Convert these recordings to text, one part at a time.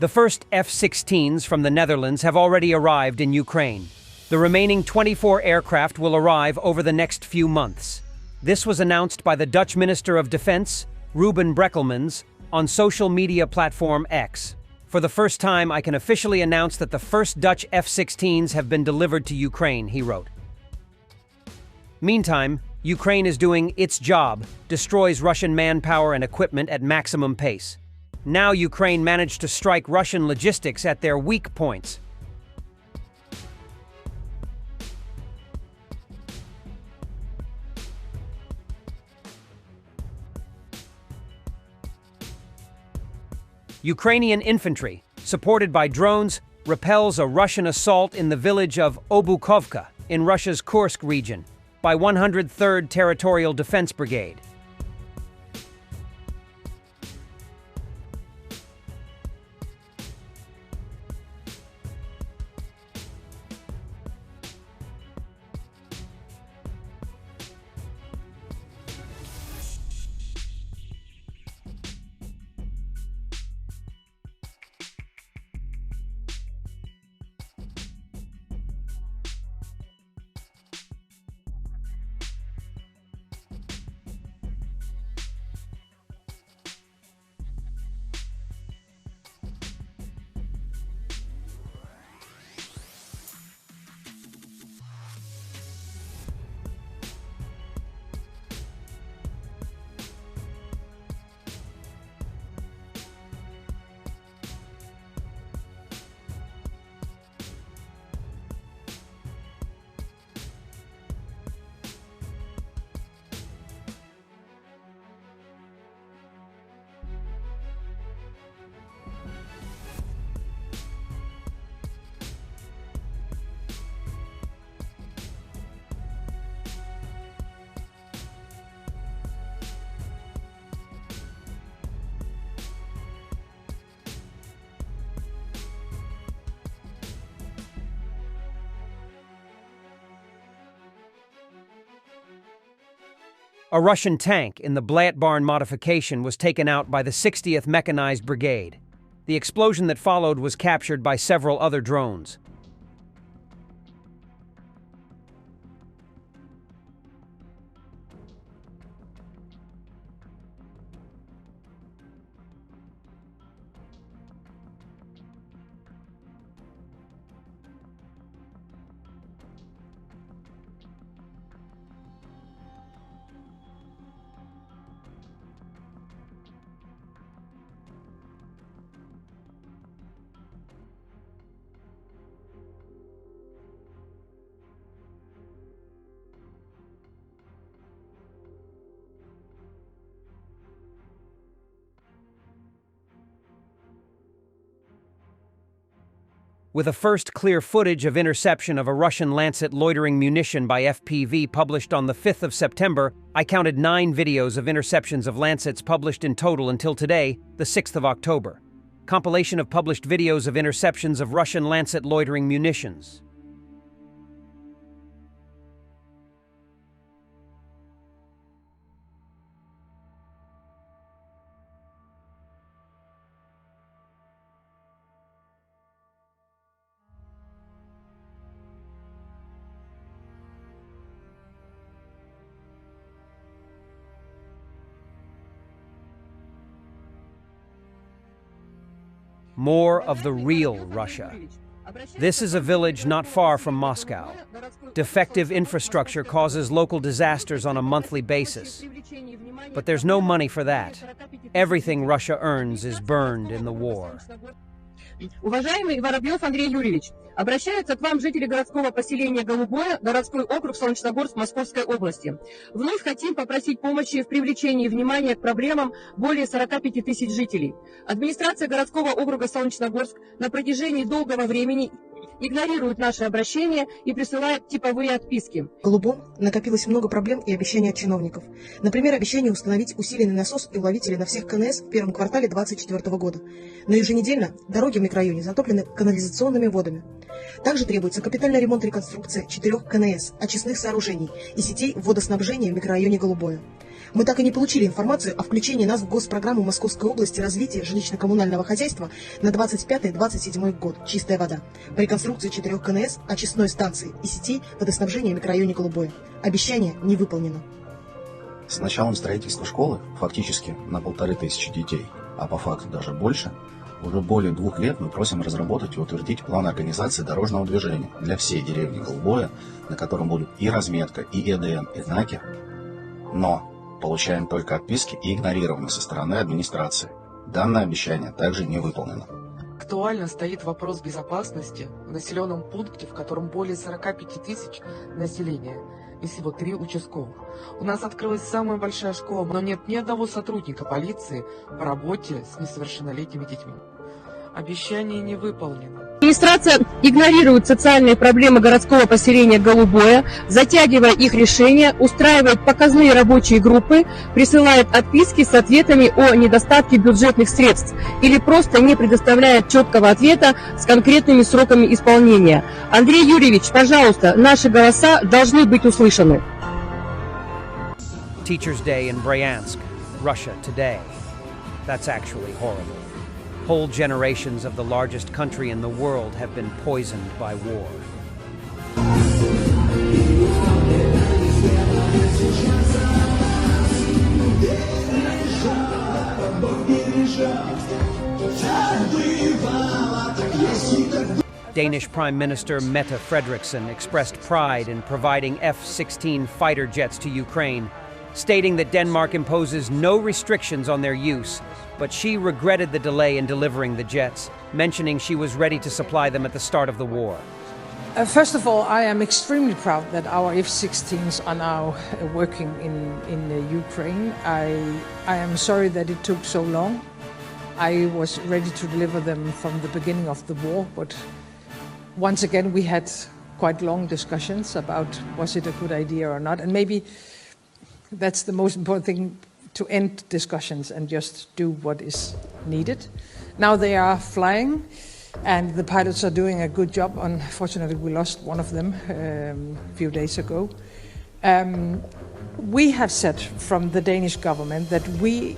The first F-16s from the Netherlands have already arrived in Ukraine. The remaining 24 aircraft will arrive over the next few months. This was announced by the Dutch Minister of Defense, Ruben Brekelmans, on social media platform X. For the first time, I can officially announce that the first Dutch F-16s have been delivered to Ukraine, he wrote. Meantime, Ukraine is doing its job, destroys Russian manpower and equipment at maximum pace. Now Ukraine managed to strike Russian logistics at their weak points. Ukrainian infantry, supported by drones, repels a Russian assault in the village of Obukovka in Russia's Kursk region by 103rd Territorial Defense Brigade. A Russian tank in the Blattbarn modification was taken out by the 60th Mechanized Brigade. The explosion that followed was captured by several other drones. With a first clear footage of interception of a Russian Lancet loitering munition by FPV published on the 5th of September, I counted 9 videos of interceptions of Lancets published in total until today, the 6th of October. Compilation of published videos of interceptions of Russian Lancet loitering munitions. More of the real Russia. This is a village not far from Moscow. Defective infrastructure causes local disasters on a monthly basis. But there's no money for that. Everything Russia earns is burned in the war. Уважаемый Воробьев Андрей Юрьевич, обращаются к вам жители городского поселения Голубое, городской округ Солнечногорск Московской области. Вновь хотим попросить помощи в привлечении внимания к проблемам более 45 тысяч жителей. Администрация городского округа Солнечногорск на протяжении долгого времени игнорирует наши обращения и присылает типовые отписки. В Голубом накопилось много проблем и обещаний от чиновников. Например, обещание установить усиленный насос и уловители на всех КНС в первом квартале 2024 года. Но еженедельно дороги в микрорайоне затоплены канализационными водами. Также требуется капитальный ремонт и реконструкция 4 КНС, очистных сооружений и сетей водоснабжения в микрорайоне Голубое. Мы так и не получили информацию о включении нас в госпрограмму Московской области развития жилищно-коммунального хозяйства на 25-27 год «Чистая вода» по реконструкции 4 КНС, очистной станции и сетей водоснабжения в микрорайоне Голубое. Обещание не выполнено. С началом строительства школы, фактически на 1500 детей, а по факту даже больше, уже более 2 лет мы просим разработать и утвердить план организации дорожного движения для всей деревни Голубое, на котором будут и разметка, и ЭДН, и знаки. Но получаем только отписки и игнорированы со стороны администрации. Данное обещание также не выполнено. Актуально стоит вопрос безопасности в населенном пункте, в котором более 45 тысяч населения и всего 3 участковых. У нас открылась самая большая школа, но нет ни одного сотрудника полиции по работе с несовершеннолетними детьми. Обещание не выполнено. Администрация игнорирует социальные проблемы городского поселения Голубое, затягивая их решение, устраивает показные рабочие группы, присылает отписки с ответами о недостатке бюджетных средств или просто не предоставляет четкого ответа с конкретными сроками исполнения. Андрей Юрьевич, пожалуйста, наши голоса должны быть услышаны. Teachers' Day in Bryansk, Russia today. That's actually horrible. Whole generations of the largest country in the world have been poisoned by war. Danish Prime Minister Mette Frederiksen expressed pride in providing F-16 fighter jets to Ukraine, stating that Denmark imposes no restrictions on their use, but she regretted the delay in delivering the jets, mentioning she was ready to supply them at the start of the war. First of all, I am extremely proud that our F-16s are now working in Ukraine. I am sorry that it took so long. I was ready to deliver them from the beginning of the war, but once again we had quite long discussions about was it a good idea or not, and maybe that's the most important thing, to end discussions and just do what is needed. Now they are flying and the pilots are doing a good job. Unfortunately, we lost one of them a few days ago. We have said from the Danish government that we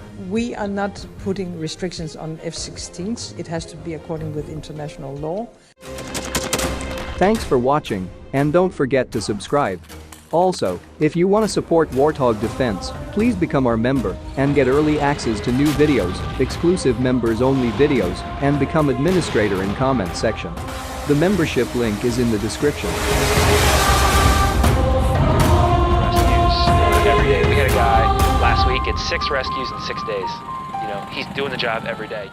are not putting restrictions on F-16s. It has to be according with international law. Thanks for watching, and don't forget to subscribe. Also, if you want to support Warthog Defense, please become our member and get early access to new videos, exclusive members-only videos, and become administrator in comment section. The membership link is in the description. Every day. We had a guy last week, it's 6 rescues in 6 days. You know, he's doing the job every day.